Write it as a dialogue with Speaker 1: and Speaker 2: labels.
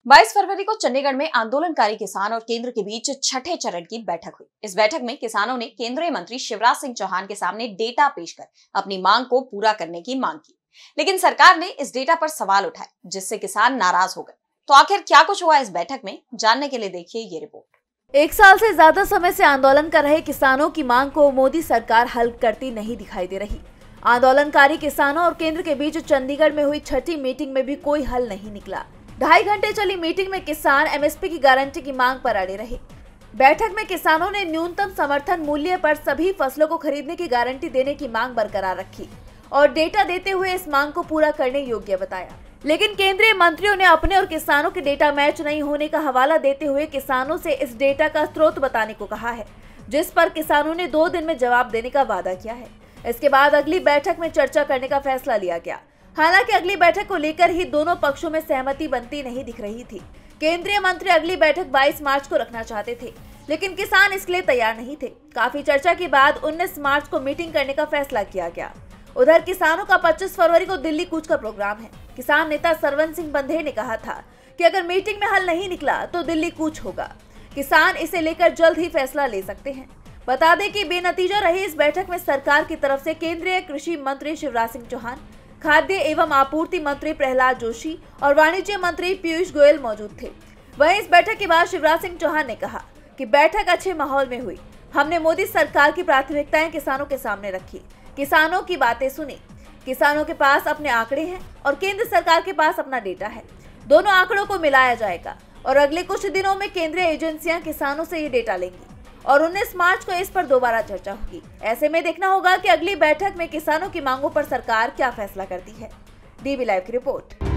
Speaker 1: 22 फरवरी को चंडीगढ़ में आंदोलनकारी किसान और केंद्र के बीच छठे चरण की बैठक हुई। इस बैठक में किसानों ने केंद्रीय मंत्री शिवराज सिंह चौहान के सामने डेटा पेश कर अपनी मांग को पूरा करने की मांग की, लेकिन सरकार ने इस डेटा पर सवाल उठाए, जिससे किसान नाराज हो गए। तो आखिर क्या कुछ हुआ इस बैठक में, जानने के लिए देखिए ये रिपोर्ट।
Speaker 2: 1 साल से ज्यादा समय से आंदोलन कर रहे किसानों की मांग को मोदी सरकार हल करती नहीं दिखाई दे रही। आंदोलनकारी किसानों और केंद्र के बीच चंडीगढ़ में हुई छठी मीटिंग में भी कोई हल नहीं निकला। 2.5 घंटे चली मीटिंग में किसान एमएसपी की गारंटी की मांग पर अड़े रहे। बैठक में किसानों ने न्यूनतम समर्थन मूल्य पर सभी फसलों को खरीदने की गारंटी देने की मांग बरकरार रखी और डेटा देते हुए इस मांग को पूरा करने योग्य बताया। लेकिन केंद्रीय मंत्रियों ने अपने और किसानों के डेटा मैच नहीं होने का हवाला देते हुए किसानों से इस डेटा का स्रोत बताने को कहा है, जिस पर किसानों ने 2 दिन में जवाब देने का वादा किया है। इसके बाद अगली बैठक में चर्चा करने का फैसला लिया गया। हालांकि अगली बैठक को लेकर ही दोनों पक्षों में सहमति बनती नहीं दिख रही थी। केंद्रीय मंत्री अगली बैठक 22 मार्च को रखना चाहते थे, लेकिन किसान इसके लिए तैयार नहीं थे। काफी चर्चा के बाद 19 मार्च को मीटिंग करने का फैसला किया गया। उधर किसानों का 25 फरवरी को दिल्ली कूच का प्रोग्राम है। किसान नेता सरवन सिंह बंधे ने कहा था कि अगर मीटिंग में हल नहीं निकला तो दिल्ली कूच होगा। किसान इसे लेकर जल्द ही फैसला ले सकते हैं। बता दें कि बेनतीजा रही इस बैठक में सरकार की तरफ से केंद्रीय कृषि मंत्री शिवराज सिंह चौहान, खाद्य एवं आपूर्ति मंत्री प्रहलाद जोशी और वाणिज्य मंत्री पीयूष गोयल मौजूद थे। वहीं इस बैठक के बाद शिवराज सिंह चौहान ने कहा कि बैठक अच्छे माहौल में हुई। हमने मोदी सरकार की प्राथमिकताएं किसानों के सामने रखी, किसानों की बातें सुनी। किसानों के पास अपने आंकड़े हैं और केंद्र सरकार के पास अपना डेटा है। दोनों आंकड़ों को मिलाया जाएगा और अगले कुछ दिनों में केंद्रीय एजेंसियां किसानों से ये डेटा लेंगी और 19 मार्च को इस पर दोबारा चर्चा होगी। ऐसे में देखना होगा कि अगली बैठक में किसानों की मांगों पर सरकार क्या फैसला करती है। डीबी लाइव की रिपोर्ट।